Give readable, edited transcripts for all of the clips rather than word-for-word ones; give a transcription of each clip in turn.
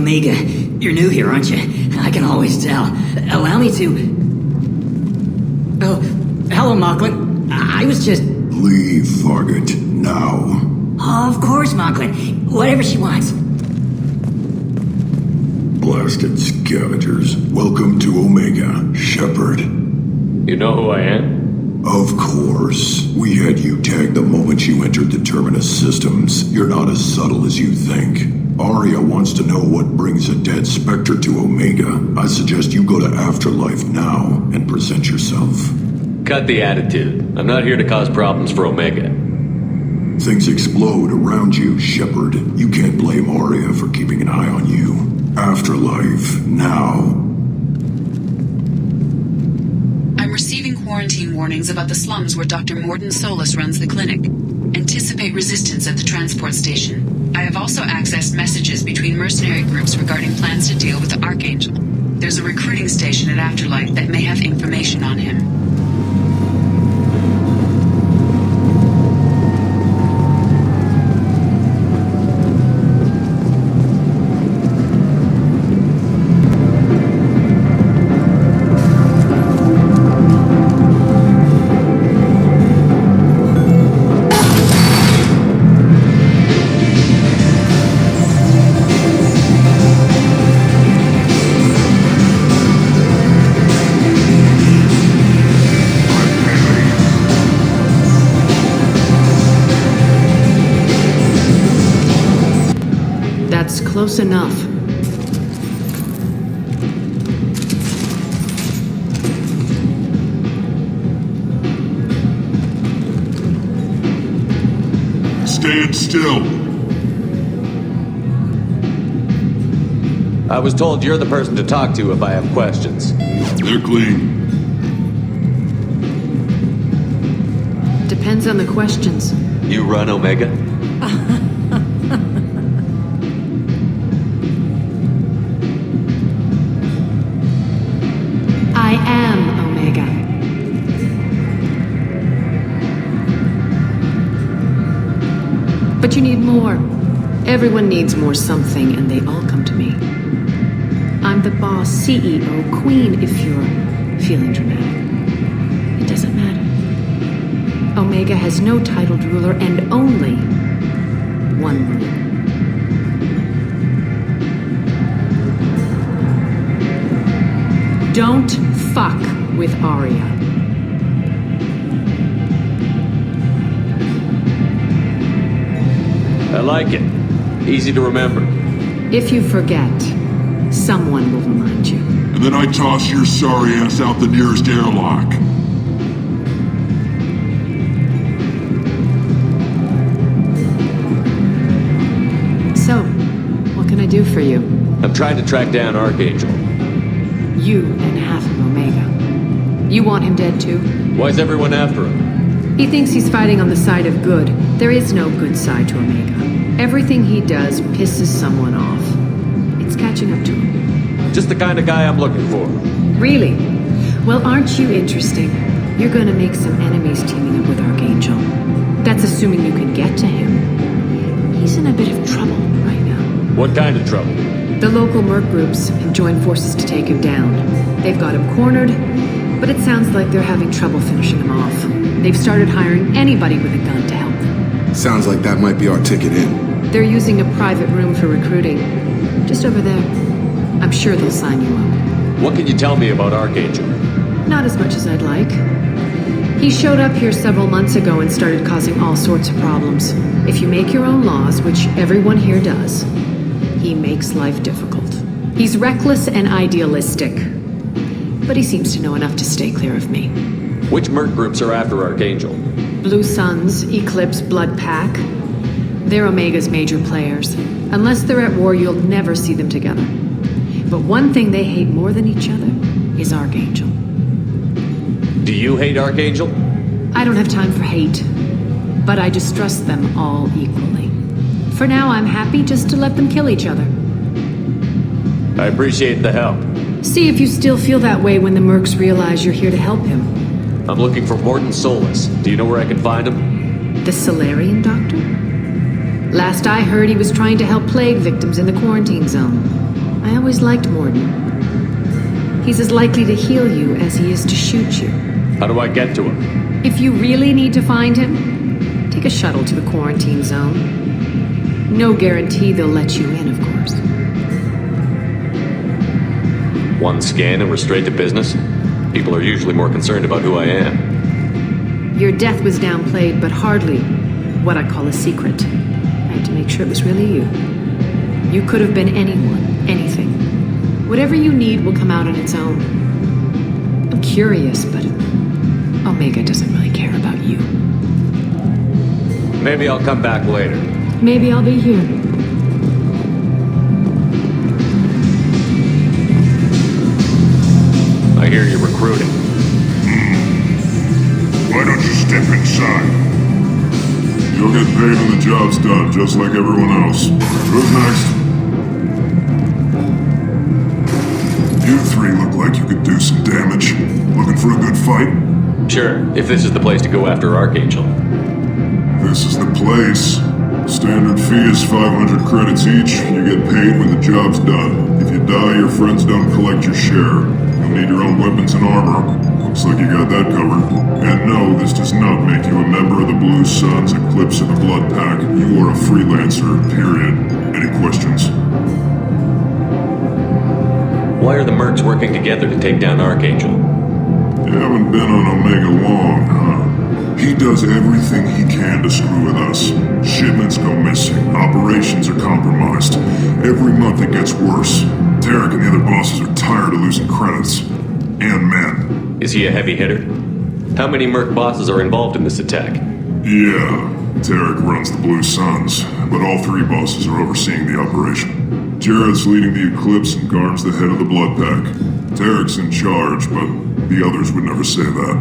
Omega, you're new here, aren't you? I can always tell. Allow me to... Oh, hello, Mocklin. I was just... Leave, Fargate, now. Of course, Mocklin. Whatever she wants. Blasted scavengers. Welcome to Omega, Shepard. You know who I am? Of course. We had you tagged the moment you entered the Terminus systems. You're not as subtle as you think. Arya wants to know what brings a dead Spectre to Omega. I suggest you go to Afterlife now and present yourself. Cut the attitude. I'm not here to cause problems for Omega. Things explode around you, Shepard. You can't blame Arya for keeping an eye on you. Afterlife, now. I'm receiving quarantine warnings about the slums where Dr. Morden Solus runs the clinic. Anticipate resistance at the transport station. I have also accessed messages between mercenary groups regarding plans to deal with the Archangel. There's a recruiting station at Afterlife that may have information on him. Close enough. Stand still. I was told you're the person to talk to if I have questions. They're clean. Depends on the questions. You run Omega? I am Omega. But you need more. Everyone needs more something, and they all come to me. I'm the boss, CEO, queen, if you're feeling dramatic. It doesn't matter. Omega has no titled ruler and only one ruler. Don't fuck with Arya. I like it. Easy to remember. If you forget, someone will remind you. And then I toss your sorry ass out the nearest airlock. So, what can I do for you? I'm trying to track down Archangel. You and half of Omega. You want him dead too? Why is everyone after him? He thinks he's fighting on the side of good. There is no good side to Omega. Everything he does pisses someone off. It's catching up to him. Just the kind of guy I'm looking for. Really? Well, aren't you interesting? You're gonna make some enemies teaming up with Archangel. That's assuming you can get to him. He's in a bit of trouble right now. What kind of trouble? The local merc groups have joined forces to take him down. They've got him cornered, but it sounds like they're having trouble finishing him off. They've started hiring anybody with a gun to help them. Sounds like that might be our ticket in. They're using a private room for recruiting. Just over there. I'm sure they'll sign you up. What can you tell me about Archangel? Not as much as I'd like. He showed up here several months ago and started causing all sorts of problems. If you make your own laws, which everyone here does, he makes life difficult. He's reckless and idealistic. But he seems to know enough to stay clear of me. Which merc groups are after Archangel? Blue Suns, Eclipse, Blood Pack. They're Omega's major players. Unless they're at war, you'll never see them together. But one thing they hate more than each other is Archangel. Do you hate Archangel? I don't have time for hate, but I distrust them all equally. For now, I'm happy just to let them kill each other. I appreciate the help. See if you still feel that way when the mercs realize you're here to help him. I'm looking for Morden Solus. Do you know where I can find him? The Solarian doctor? Last I heard, he was trying to help plague victims in the quarantine zone. I always liked Morden. He's as likely to heal you as he is to shoot you. How do I get to him? If you really need to find him, take a shuttle to the quarantine zone. No guarantee they'll let you in, of course. One scan and we're straight to business? People are usually more concerned about who I am. Your death was downplayed, but hardly what I call a secret. I had to make sure it was really you. You could have been anyone, anything. Whatever you need will come out on its own. I'm curious, but Omega doesn't really care about you. Maybe I'll come back later. Maybe I'll be here. I hear you're recruiting. Why don't you step inside? You'll get paid when the job's done, just like everyone else. Who's next? You three look like you could do some damage. Looking for a good fight? Sure, if this is the place to go after Archangel. This is the place. Standard fee is 500 credits each. You get paid when the job's done. If you die, your friends don't collect your share. You'll need your own weapons and armor. Looks like you got that covered. And no, this does not make you a member of the Blue Suns, Eclipse, or the Blood Pack. You are a freelancer, period. Any questions? Why are the mercs working together to take down Archangel? You haven't been on Omega long, huh? He does everything he can to screw with us. Shipments go missing. Operations are compromised. Every month it gets worse. Tarek and the other bosses are tired of losing credits. And men. Is he a heavy hitter? How many merc bosses are involved in this attack? Yeah, Tarek runs the Blue Suns, but all three bosses are overseeing the operation. Jared's leading the Eclipse and Garm's the head of the Blood Pack. Tarek's in charge, but the others would never say that.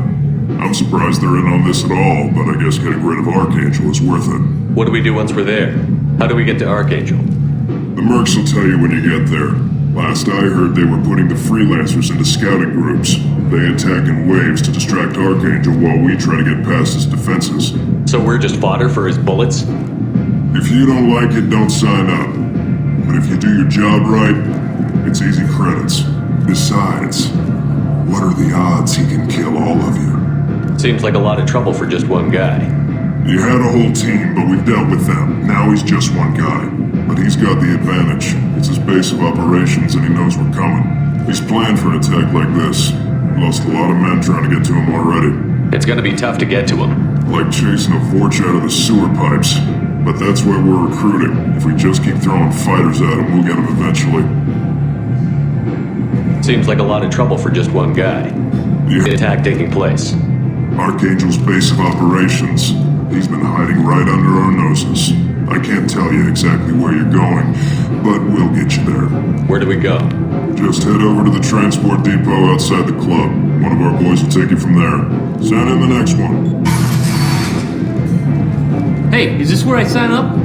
I'm surprised they're in on this at all, but I guess getting rid of Archangel is worth it. What do we do once we're there? How do we get to Archangel? The mercs will tell you when you get there. Last I heard, they were putting the freelancers into scouting groups. They attack in waves to distract Archangel while we try to get past his defenses. So we're just fodder for his bullets? If you don't like it, don't sign up. But if you do your job right, it's easy credits. Besides, what are the odds he can kill all of you? Seems like a lot of trouble for just one guy. You had a whole team, but we've dealt with them. Now he's just one guy. But he's got the advantage. It's his base of operations and he knows we're coming. He's planned for an attack like this. Lost a lot of men trying to get to him already. It's gonna be tough to get to him. Like chasing a Vorch out of the sewer pipes. But that's why we're recruiting. If we just keep throwing fighters at him, we'll get him eventually. Seems like a lot of trouble for just one guy. The attack taking place. Archangel's base of operations. He's been hiding right under our noses. I can't tell you exactly where you're going, but we'll get you there. Where do we go? Just head over to the transport depot outside the club. One of our boys will take you from there. Send in the next one. Hey, is this where I sign up?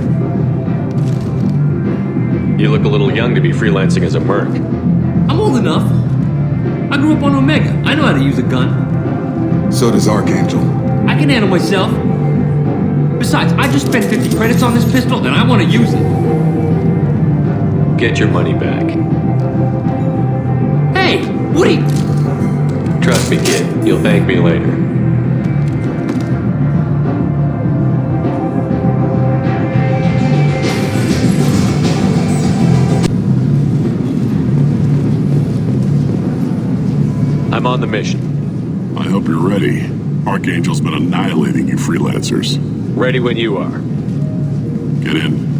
You look a little young to be freelancing as a merc. I'm old enough. I grew up on Omega. I know how to use a gun. So does Archangel. I can handle myself. Besides, I just spent 50 credits on this pistol and I want to use it. Get your money back. Hey, Woody! Trust me, kid. You'll thank me later. I'm on the mission. I hope you're ready. Archangel's been annihilating you freelancers. Ready when you are. Get in.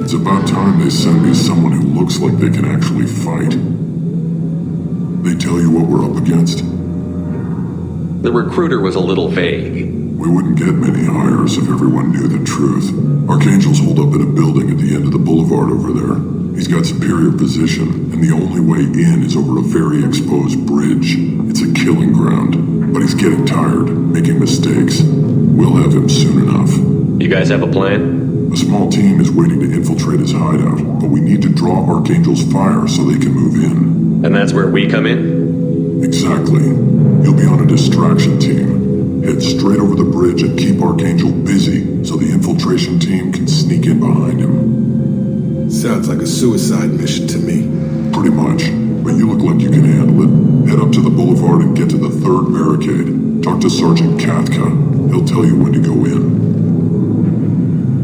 It's about time they send me someone who looks like they can actually fight. They tell you what we're up against? The recruiter was a little vague. We wouldn't get many hires if everyone knew the truth. Archangel's holed up in a building at the end of the boulevard over there. He's got superior position, and the only way in is over a very exposed bridge. It's a killing ground, but he's getting tired, making mistakes. We'll have him soon enough. You guys have a plan? A small team is waiting to infiltrate his hideout, but we need to draw Archangel's fire so they can move in. And that's where we come in? Exactly. You'll be on a distraction team. Head straight over the bridge and keep Archangel busy so the infiltration team can sneak in behind him. Sounds like a suicide mission to me. Pretty much, but you look like you can handle it. Head up to the boulevard and get to the third barricade. Talk to Sergeant Kathka. He'll tell you when to go in.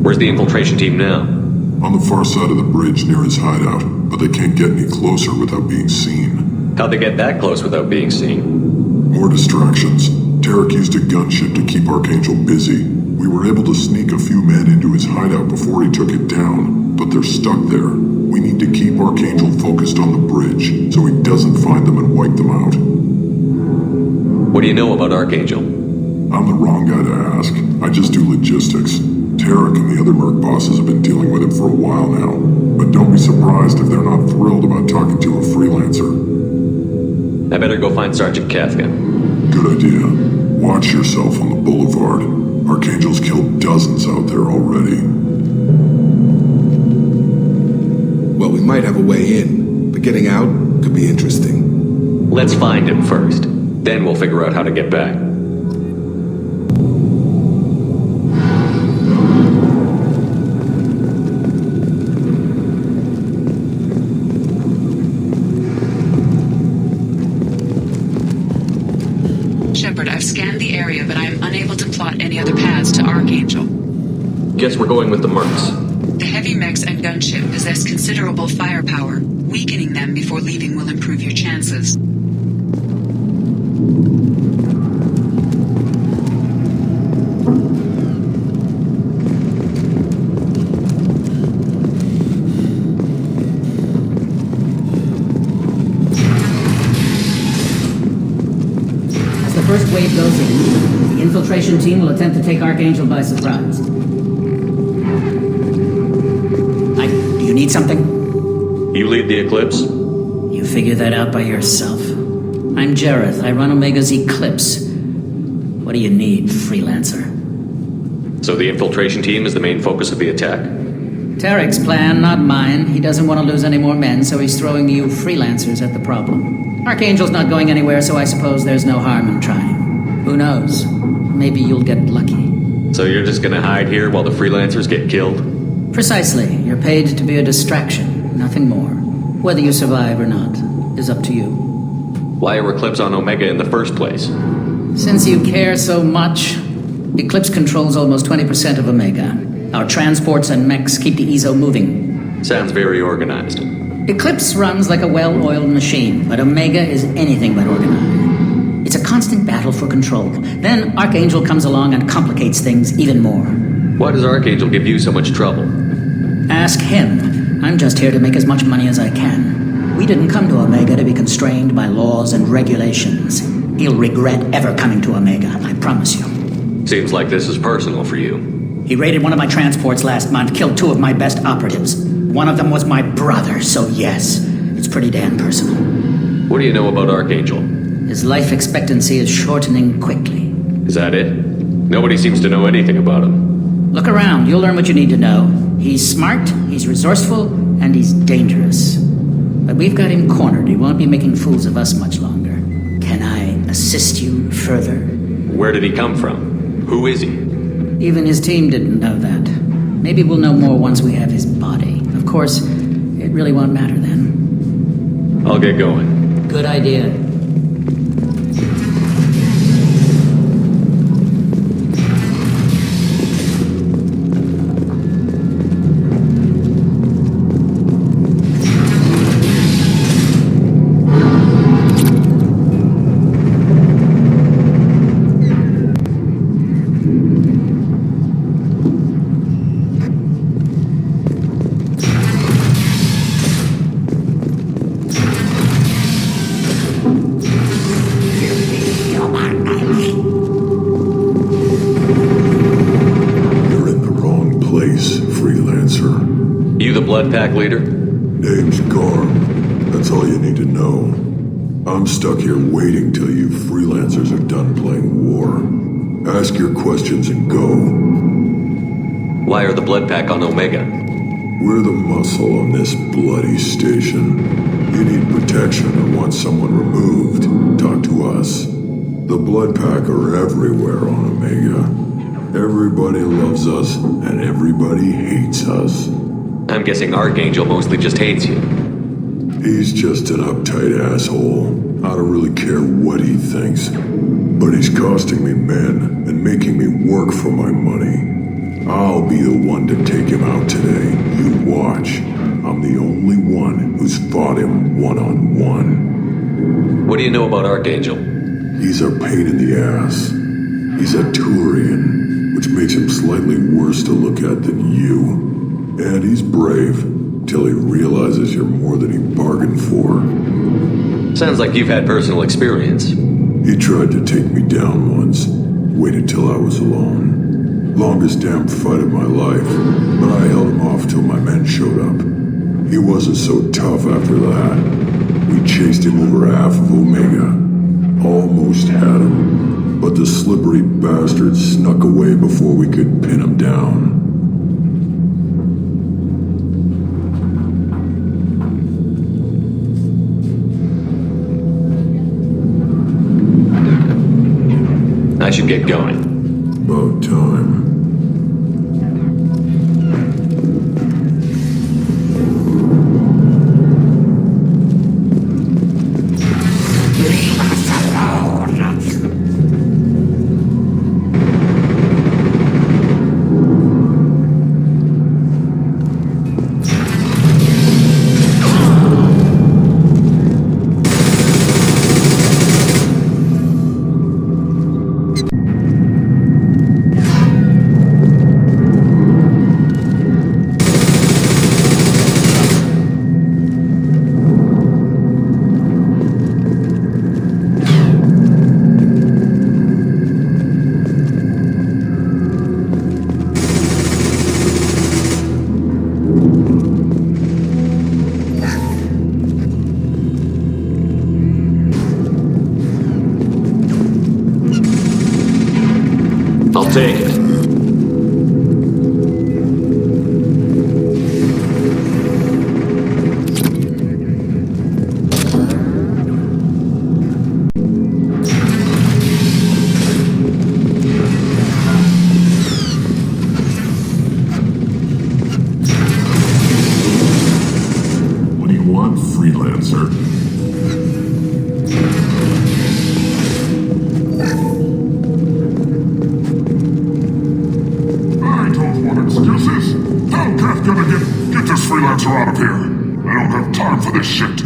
Where's the infiltration team now? On the far side of the bridge near his hideout, but they can't get any closer without being seen. How'd they get that close without being seen? More distractions. Tarek used a gunship to keep Archangel busy. We were able to sneak a few men into his hideout before he took it down, but they're stuck there. We need to keep Archangel focused on the bridge so he doesn't find them and wipe them out. What do you know about Archangel? I'm the wrong guy to ask. I just do logistics. Tarek and the other merc bosses have been dealing with him for a while now, but don't be surprised if they're not thrilled about talking to a freelancer. I better go find Sergeant Kathka. Good idea. Watch yourself on the boulevard. Archangel's killed dozens out there already. Well, we might have a way in, but getting out could be interesting. Let's find him first. Then we'll figure out how to get back. Shepard, I've scanned the area, but I am unable to plot any other paths to Archangel. Guess we're going with the mercs. The heavy mechs and gunship possess considerable firepower. Weakening them before leaving will improve your chances. As the first wave goes in, the infiltration team will attempt to take Archangel by surprise. Do you need something? You lead the Eclipse? You figure that out by yourself. I'm Jareth. I run Omega's Eclipse. What do you need, freelancer? So the infiltration team is the main focus of the attack? Tarek's plan, not mine. He doesn't want to lose any more men, so he's throwing you freelancers at the problem. Archangel's not going anywhere, so I suppose there's no harm in trying. Who knows? Maybe you'll get lucky. So you're just gonna hide here while the freelancers get killed? Precisely. You're paid to be a distraction, nothing more. Whether you survive or not is up to you. Why are Eclipse on Omega in the first place? Since you care so much, Eclipse controls almost 20% of Omega. Our transports and mechs keep the EZO moving. Sounds very organized. Eclipse runs like a well-oiled machine, but Omega is anything but organized. It's a constant battle for control. Then Archangel comes along and complicates things even more. Why does Archangel give you so much trouble? Ask him. I'm just here to make as much money as I can. We didn't come to Omega to be constrained by laws and regulations. He'll regret ever coming to Omega, I promise you. Seems like this is personal for you. He raided one of my transports last month, killed 2 of my best operatives. One of them was my brother, so yes, it's pretty damn personal. What do you know about Archangel? His life expectancy is shortening quickly. Is that it? Nobody seems to know anything about him. Look around, you'll learn what you need to know. He's smart, he's resourceful, and he's dangerous. But we've got him cornered. He won't be making fools of us much longer. Can I assist you further? Where did he come from? Who is he? Even his team didn't know that. Maybe we'll know more once we have his body. Of course, it really won't matter then. I'll get going. Good idea. You the Blood Pack leader? Name's Garm. That's all you need to know. I'm stuck here waiting till you freelancers are done playing war. Ask your questions and go. Why are the Blood Pack on Omega? We're the muscle on this bloody station. You need protection or want someone removed, talk to us. The Blood Pack are everywhere on Omega. Everybody loves us, and everybody hates us. I'm guessing Archangel mostly just hates you. He's just an uptight asshole. I don't really care what he thinks. But he's costing me men and making me work for my money. I'll be the one to take him out today. You watch. I'm the only one who's fought him one-on-one. What do you know about Archangel? He's a pain in the ass. He's a Turian, which makes him slightly worse to look at than you. And he's brave, till he realizes you're more than he bargained for. Sounds like you've had personal experience. He tried to take me down once, waited till I was alone. Longest damn fight of my life, but I held him off till my men showed up. He wasn't so tough after that. We chased him over half of Omega. Almost had him, but the slippery bastard snuck away before we could pin him down. I should get going. About time. I'll take it. What do you want, freelancer? Excuses? Hellcat gonna get this freelancer out of here. I don't have time for this shit.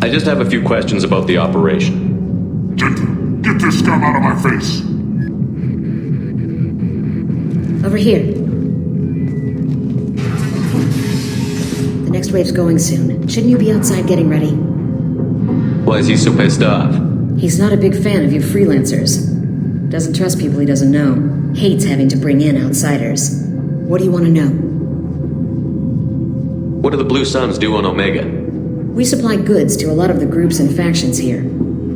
I just have a few questions about the operation. Get this scum out of my face. Over here. The next wave's going soon. Shouldn't you be outside getting ready? Why is he so pissed off? He's not a big fan of you freelancers. Doesn't trust people he doesn't know. Hates having to bring in outsiders. What do you want to know? What do the Blue Suns do on Omega? We supply goods to a lot of the groups and factions here.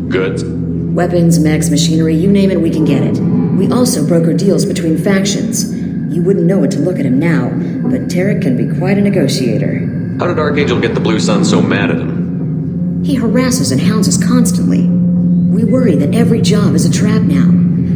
Goods? Weapons, mechs, machinery, you name it, we can get it. We also broker deals between factions. You wouldn't know it to look at him now, but Tarek can be quite a negotiator. How did Archangel get the Blue Suns so mad at him? He harasses and hounds us constantly. We worry that every job is a trap now.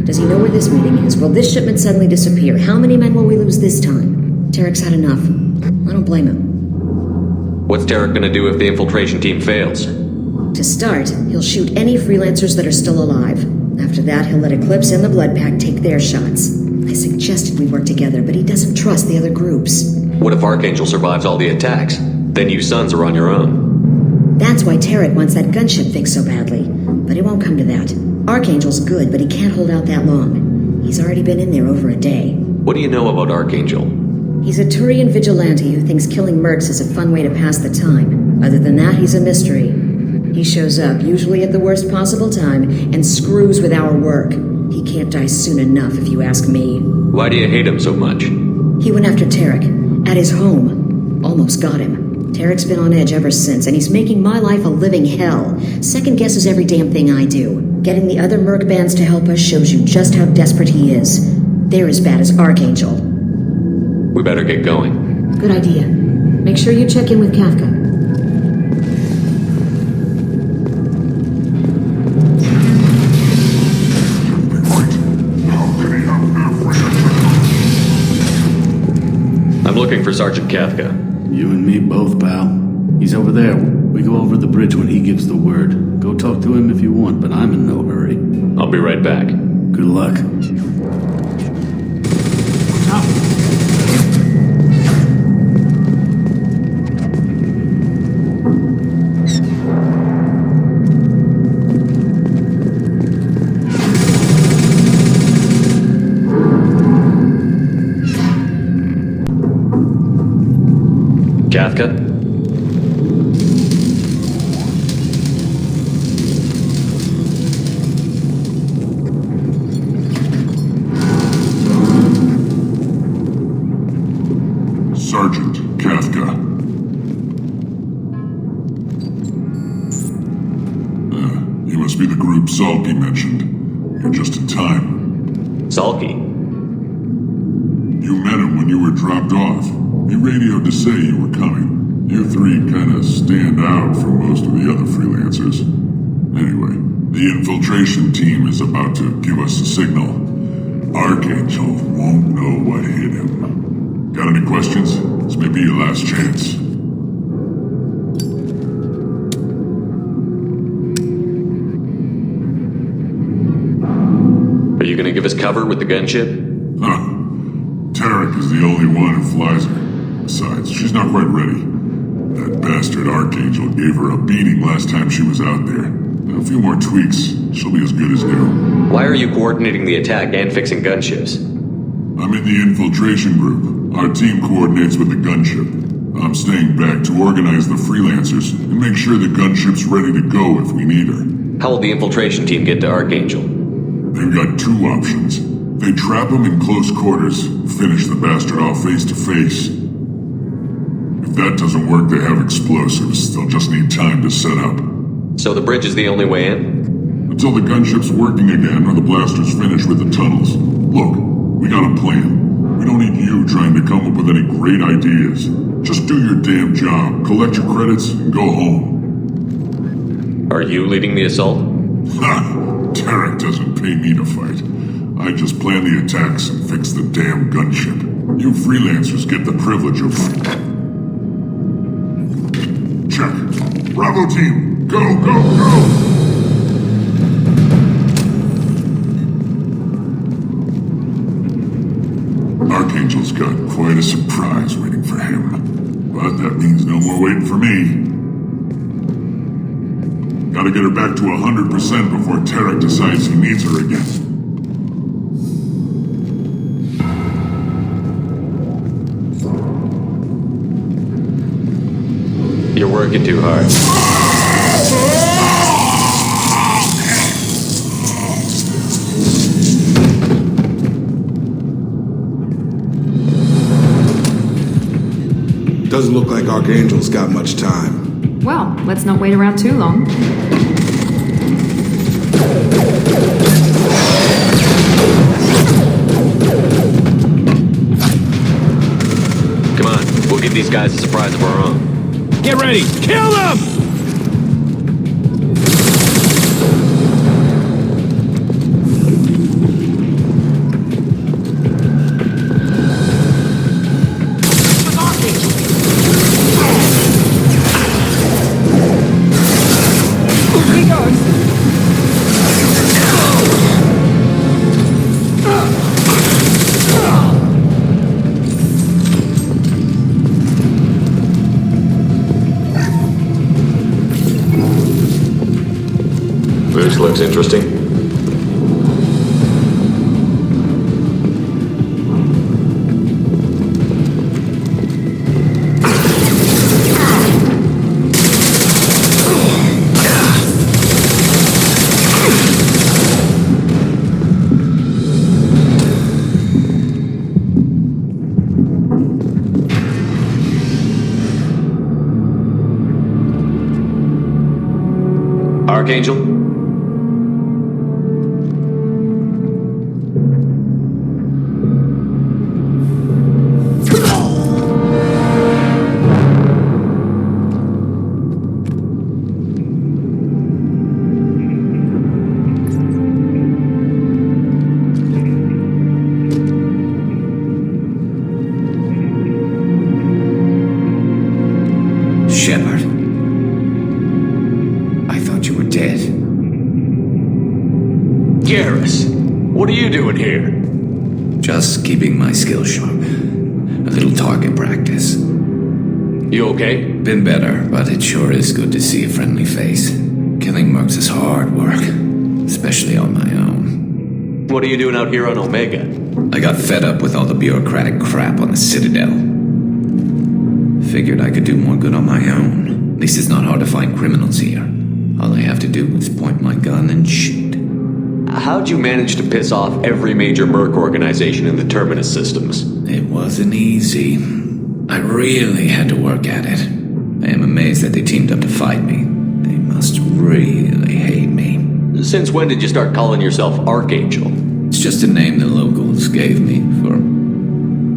Does he know where this meeting is? Will this shipment suddenly disappear? How many men will we lose this time? Tarek's had enough. I don't blame him. What's Tarek gonna do if the infiltration team fails? To start, he'll shoot any freelancers that are still alive. After that, he'll let Eclipse and the Blood Pack take their shots. I suggested we work together, but he doesn't trust the other groups. What if Archangel survives all the attacks? Then you Suns are on your own. That's why Tarek wants that gunship fixed so badly. But it won't come to that. Archangel's good, but he can't hold out that long. He's already been in there over a day. What do you know about Archangel? He's a Turian vigilante who thinks killing mercs is a fun way to pass the time. Other than that, he's a mystery. He shows up, usually at the worst possible time, and screws with our work. He can't die soon enough, if you ask me. Why do you hate him so much? He went after Tarek, at his home. Almost got him. Tarek's been on edge ever since, and he's making my life a living hell. Second guesses every damn thing I do. Getting the other merc bands to help us shows you just how desperate he is. They're as bad as Archangel. We better get going. Good idea. Make sure you check in with Kafka. I'm looking for Sergeant Kafka. You and me both, pal. He's over there. We go over the bridge when he gives the word. Go talk to him if you want, but I'm in no hurry. I'll be right back. Good luck. Kafka? Sergeant Kafka. You must be the group Salky mentioned. You're just in time. Salky? You met him when you were dropped off. He radioed to say you were coming. You three kind of stand out from most of the other freelancers. Anyway, the infiltration team is about to give us a signal. Archangel won't know what hit him. Got any questions? This may be your last chance. Are you gonna give us cover with the gunship? Huh. Tarek is the only one who flies her. Besides, she's not quite ready. That bastard Archangel gave her a beating last time she was out there. A few more tweaks, she'll be as good as new. Why are you coordinating the attack and fixing gunships? I'm in the infiltration group. Our team coordinates with the gunship. I'm staying back to organize the freelancers and make sure the gunship's ready to go if we need her. How will the infiltration team get to Archangel? They've got two options. They trap him in close quarters, finish the bastard off face to face. If that doesn't work, they have explosives. They'll just need time to set up. So the bridge is the only way in? Until the gunship's working again or the blasters finish with the tunnels. Look, we got a plan. We don't need you trying to come up with any great ideas. Just do your damn job, collect your credits, and go home. Are you leading the assault? Ha! Tarek doesn't pay me to fight. I just plan the attacks and fix the damn gunship. You freelancers get the privilege of... Check. Bravo team, go, go, go! Archangel's got quite a surprise waiting for him. But that means no more waiting for me. Gotta get her back to 100% before Tarek decides he needs her again. You're working too hard. Doesn't look like Archangel's got much time. Well, let's not wait around too long. Come on, we'll give these guys a surprise of our own. Get ready! Kill them! This looks interesting. Archangel? Shepard. I thought you were dead. Garrus, what are you doing here? Just keeping my skills sharp. A little target practice. You okay? Been better, but it sure is good to see a friendly face. Killing mercs is hard work, especially on my own. What are you doing out here on Omega? I got fed up with all the bureaucratic crap on the Citadel. Figured I could do more good on my own. At least it's not hard to find criminals here. All I have to do is point my gun and shoot. How'd you manage to piss off every major merc organization in the Terminus systems? It wasn't easy. I really had to work at it. I am amazed that they teamed up to fight me. They must really hate me. Since when did you start calling yourself Archangel? It's just a name the locals gave me for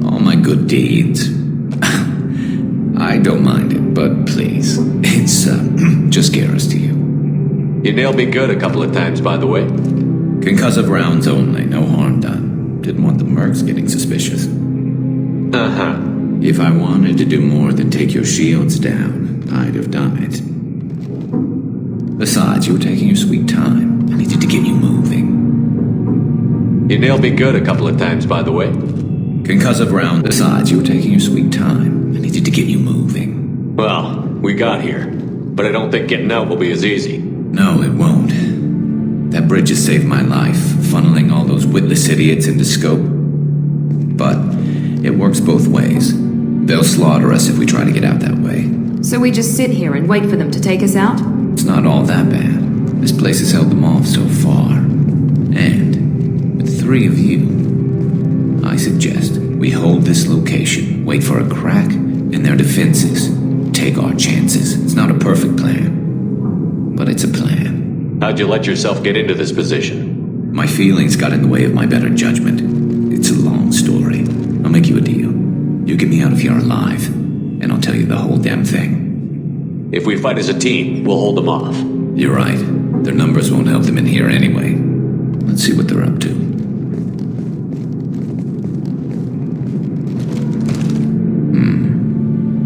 all my good deeds. I don't mind it, but please, it's just Garrus to you. You nailed me good a couple of times, by the way. Concussive rounds only, no harm done. Didn't want the mercs getting suspicious. Uh-huh. If I wanted to do more than take your shields down, I'd have done it. Besides, you were taking your sweet time. I needed to get you moving. You nailed me good a couple of times, by the way. Concussive round. Besides, you were taking your sweet time. I needed to get you moving. Well, we got here. But I don't think getting out will be as easy. No, it won't. That bridge has saved my life, funneling all those witless idiots into scope. But it works both ways. They'll slaughter us if we try to get out that way. So we just sit here and wait for them to take us out? It's not all that bad. This place has held them off so far. And with 3 of you, I suggest we hold this location, wait for a crack in their defenses, take our chances. It's not a perfect plan, but it's a plan. How'd you let yourself get into this position? My feelings got in the way of my better judgment. It's a long story. I'll make you a deal. You get me out of here alive, and I'll tell you the whole damn thing. If we fight as a team, we'll hold them off. You're right. Their numbers won't help them in here anyway. Let's see what they're up to.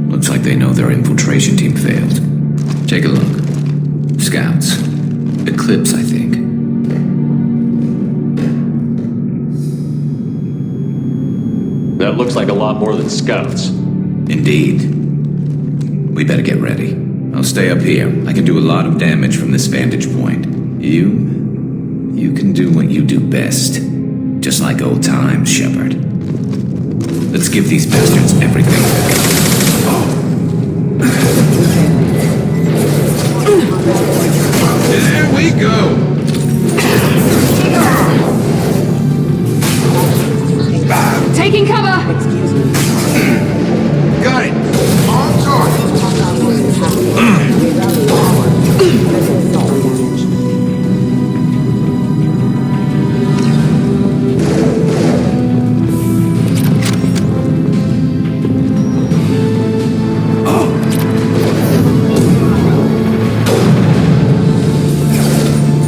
Looks like they know their infiltration team failed. Take a look. Scouts. Eclipse, I think. That looks like a lot more than scouts. Indeed. We better get ready. I'll stay up here. I can do a lot of damage from this vantage point. You can do what you do best. Just like old times, Shepard. Let's give these bastards everything. There we go! Taking cover! Excuse me. Got it! On target!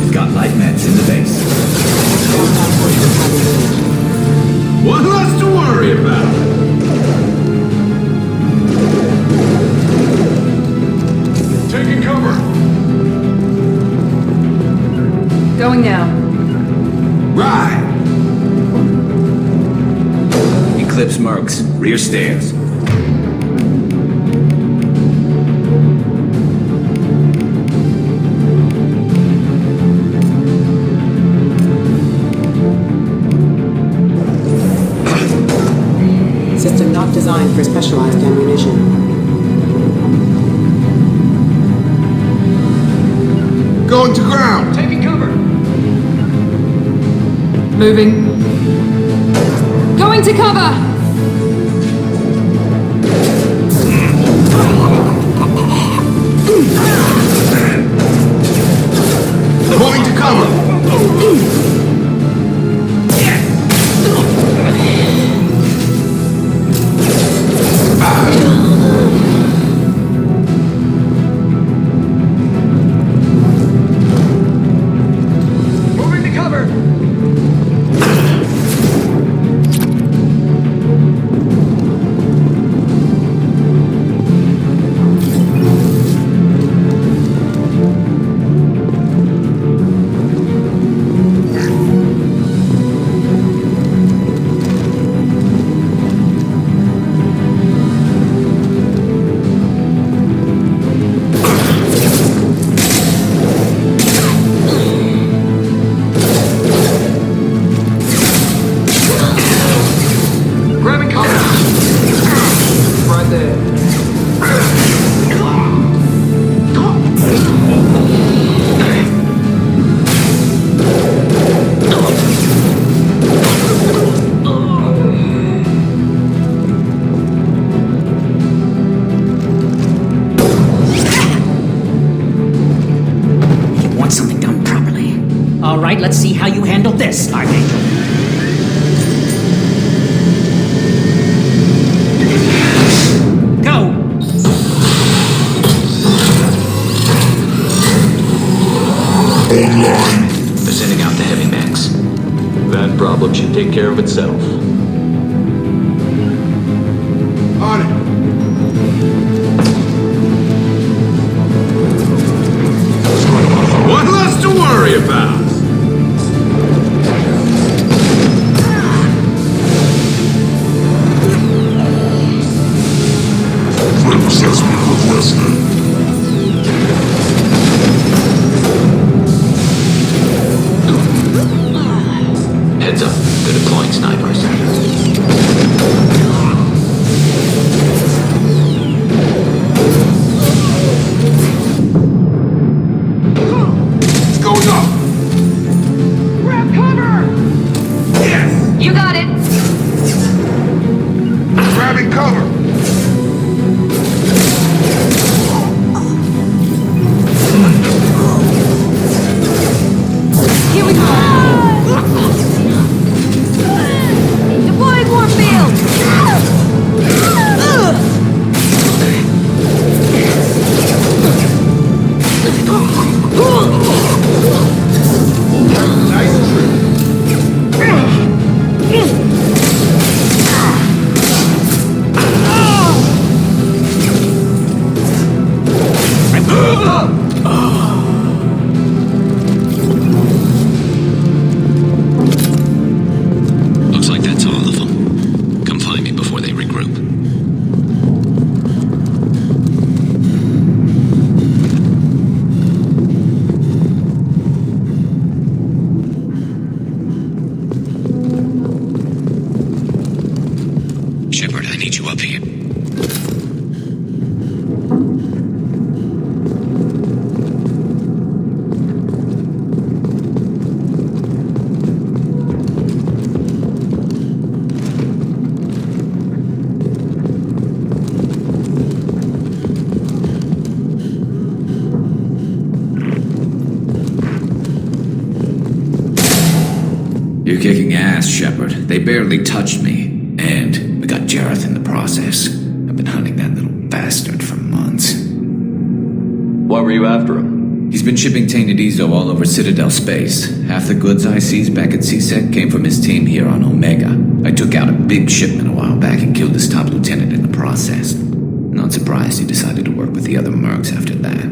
We've got light meds in the base. One less to worry about. Taking cover. Going now. Right. Eclipse mercs, rear stairs. System not designed for specialized ammunition. Going to ground! Taking cover. Moving. Going to cover! right, let's see how you handle this, Archangel. Go! Online. They're sending out the heavy mechs. That problem should take care of itself. On it. One less to worry about. Assessment requested. Heads up, they're deploying snipers. It's going up. Grab cover! Yes. You got it! Grabbing cover. Here we go! Deploying warfield! Nice trip. Looks like that's all of them. Come find me before they regroup. Shepard, I need you up here. You're kicking ass, Shepard. They barely touched me. And we got Jareth in the process. I've been hunting that little bastard for months. Why were you after him? He's been shipping tainted Ezo all over Citadel space. Half the goods I seized back at CSEC came from his team here on Omega. I took out a big shipment a while back and killed his top lieutenant in the process. Not surprised he decided to work with the other mercs after that.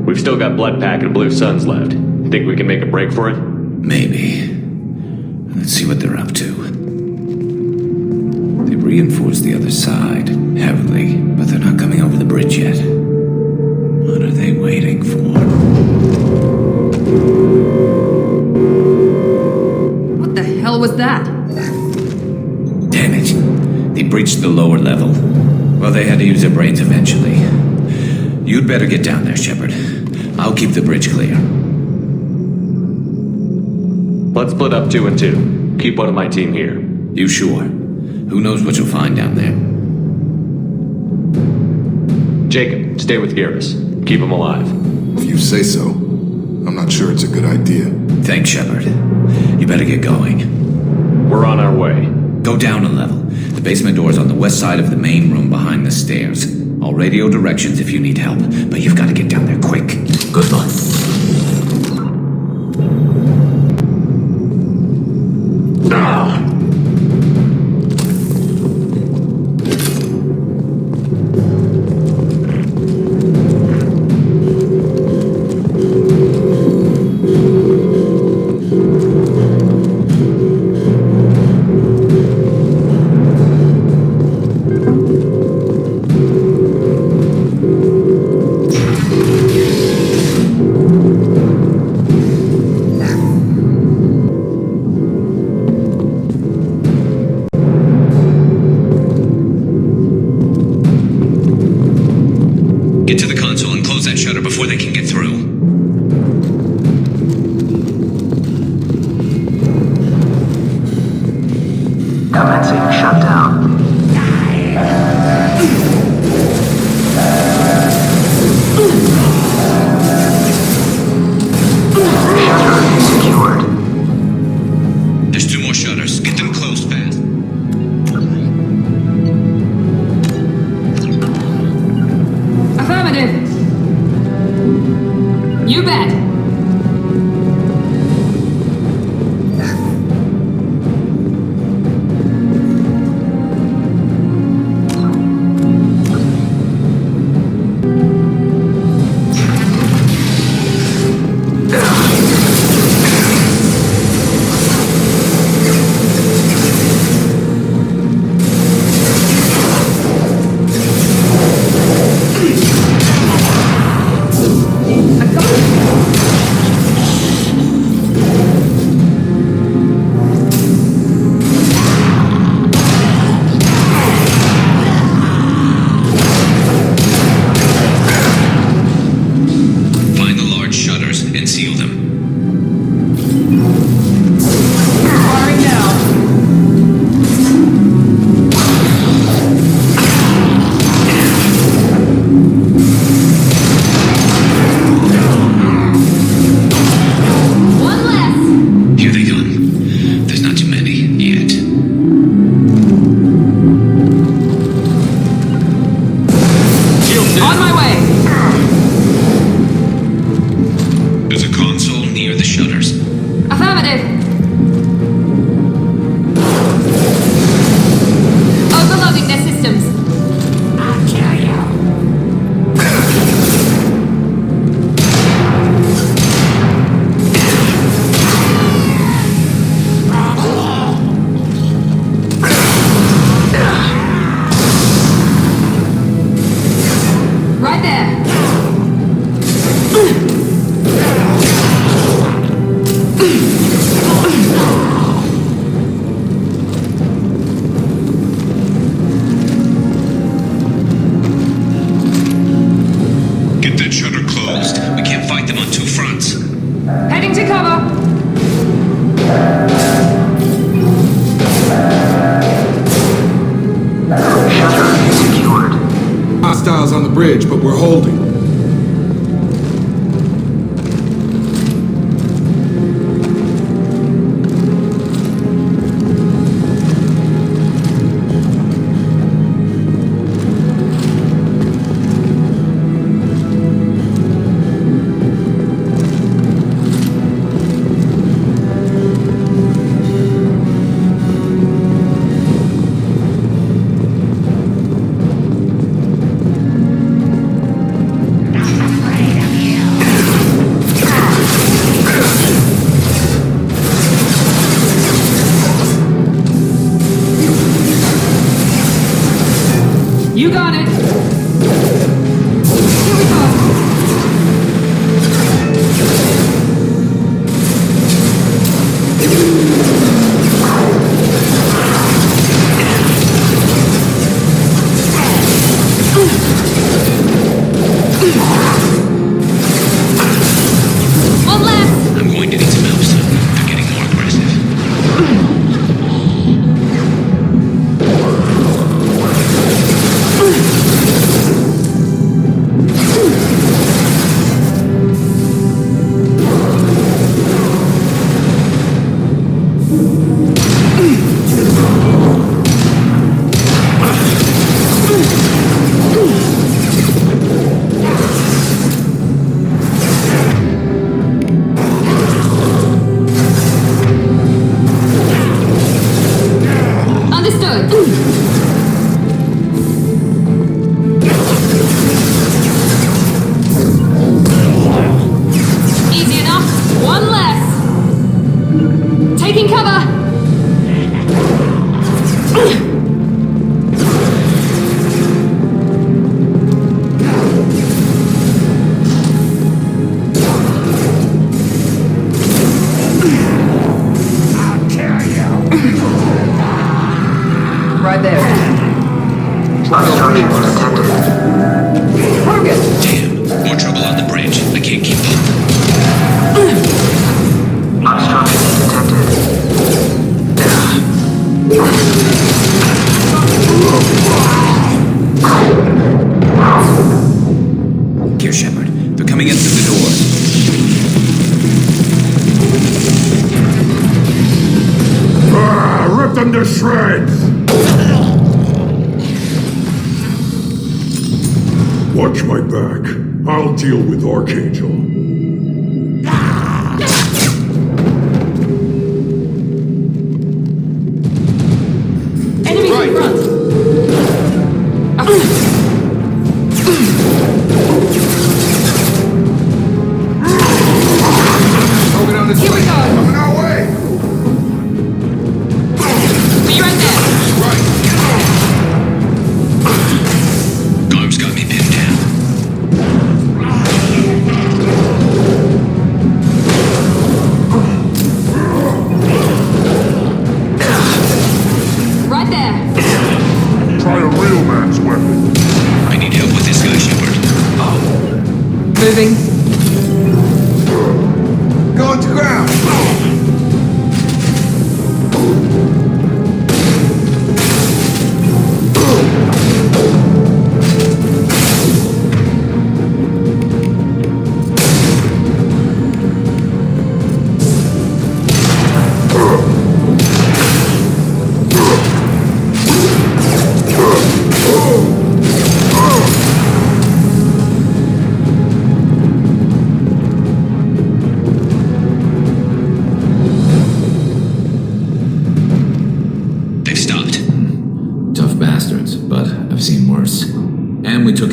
We've still got Bloodpack and Blue Suns left. Think we can make a break for it? Maybe. Let's see what they're up to. They reinforced the other side, heavily, but they're not coming over the bridge yet. What are they waiting for? What the hell was that? Damn it. They breached the lower level. Well, they had to use their brains eventually. You'd better get down there, Shepard. I'll keep the bridge clear. Let's split up 2 and 2. Keep one of my team here. You sure? Who knows what you'll find down there? Jacob, stay with Garrus. Keep him alive. If you say so. I'm not sure it's a good idea. Thanks, Shepard. You better get going. We're on our way. Go down a level. The basement door's on the west side of the main room behind the stairs. I'll radio directions if you need help, but you've got to get down there quick. Good luck. Get to the console and close that shutter before they can get through. Commencing shutdown. Almost in. On my way! There's a console near the shutters. Affirmative! Overloading their systems. I'll kill you. Right there. Get that shutter closed. We can't fight them on two fronts. Heading to cover. Hostiles on the bridge, but we're holding. You got it. Here we go. One left. I'm going to need some help soon. They're getting more aggressive. Understood. Easy enough. One less. Taking cover. Right there. Target. Damn, more trouble on the bridge. I can't keep up. Here, Shepard. They're coming in through the door. Rip them to shreds! Watch my back. I'll deal with Archangel. Enemies in front. Here we go. Coming our way! Be right there. Garrus got me pinned down. Right there. Try a real man's weapon. I need help with this guy, Shepard. Moving. Going to ground.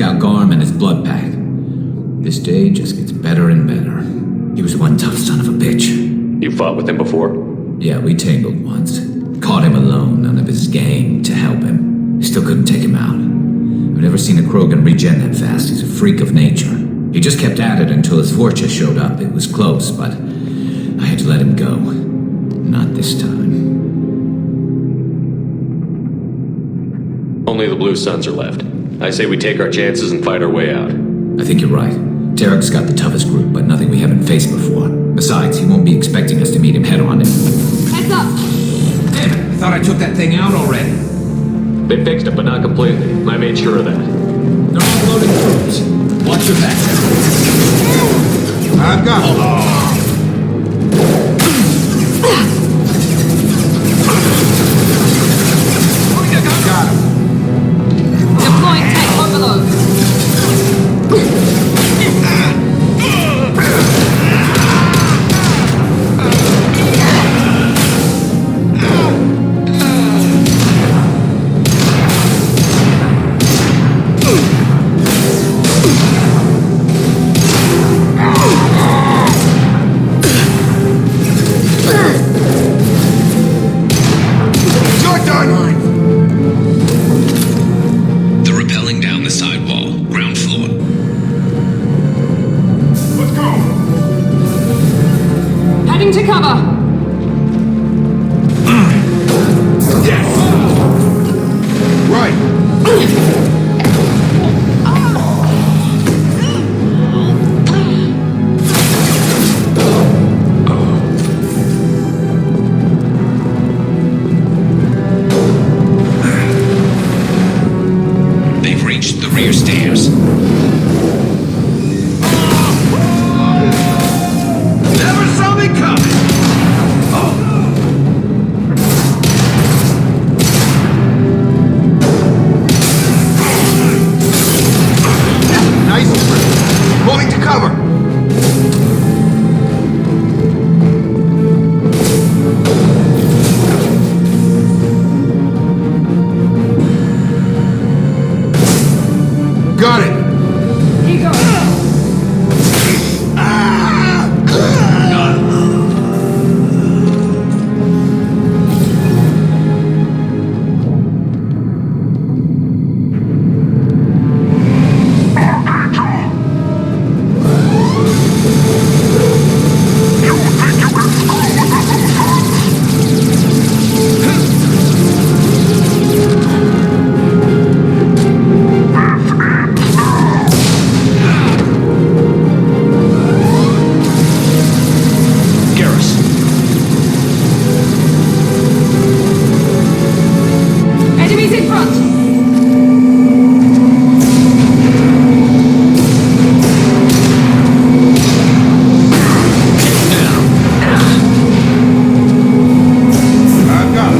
out Garm and his blood pack. This day just gets better and better. He was one tough son of a bitch. You fought with him before? Yeah, we tangled once. Caught him alone, none of his gang to help him. Still couldn't take him out. I've never seen a Krogan regen that fast. He's a freak of nature. He just kept at it until his Fortress showed up. It was close, but I had to let him go. Not this time. Only the Blue Suns are left. I say we take our chances and fight our way out. I think you're right. Tarek's got the toughest group, but nothing we haven't faced before. Besides, he won't be expecting us to meet him head-on. Heads up! Damn it, I thought I took that thing out already. They fixed it, but not completely. I made sure of that. They're offloading troops. Watch your back. I've got it. Got him. Deploying tech overload. They're rappelling down the side wall, ground floor. Let's go! Heading to cover. Right. They've reached the rear stairs. Never saw me coming! Nice. Moving to cover. Got it. Here goes. Garrus. Enemies in front. I've got it.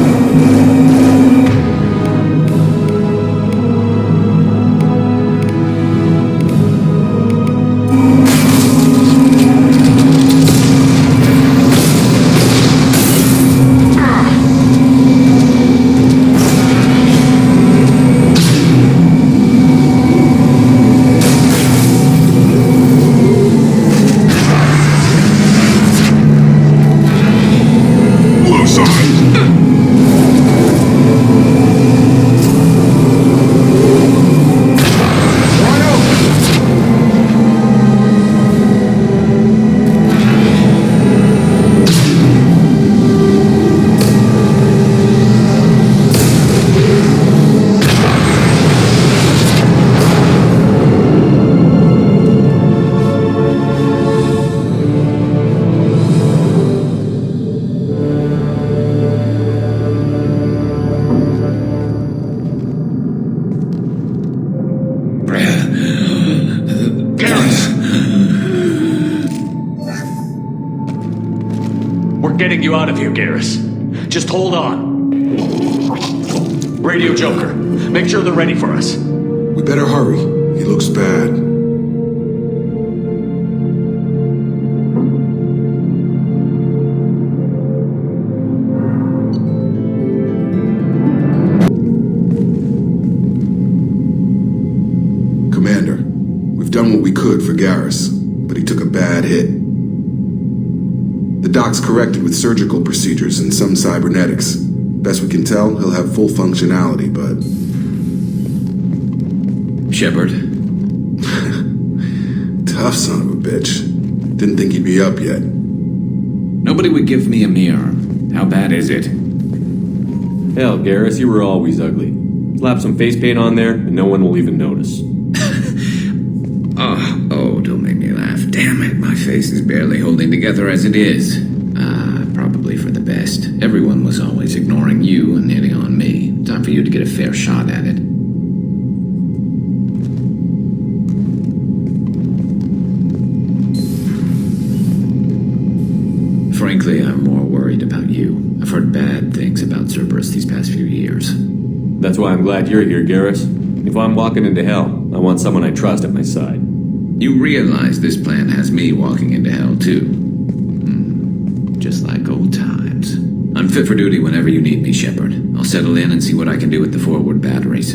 Blue side! We're getting you out of here, Garrus. Just hold on. Radio Joker, make sure they're ready for us. We better hurry. He looks bad. done what we could for Garrus, but he took a bad hit. The doc's corrected with surgical procedures and some cybernetics. Best we can tell, he'll have full functionality, but... Shepard? Tough son of a bitch. Didn't think he'd be up yet. Nobody would give me a mirror. How bad is it? Hell, Garrus, you were always ugly. Slap some face paint on there, and no one will even notice. Oh, don't make me laugh. Damn it, my face is barely holding together as it is. Probably for the best. Everyone was always ignoring you and hitting on me. Time for you to get a fair shot at it. Frankly, I'm more worried about you. I've heard bad things about Cerberus these past few years. That's why I'm glad you're here, Garrus. If I'm walking into hell, I want someone I trust at my side. You realize this plan has me walking into hell, too. Just like old times. I'm fit for duty whenever you need me, Shepard. I'll settle in and see what I can do with the forward batteries.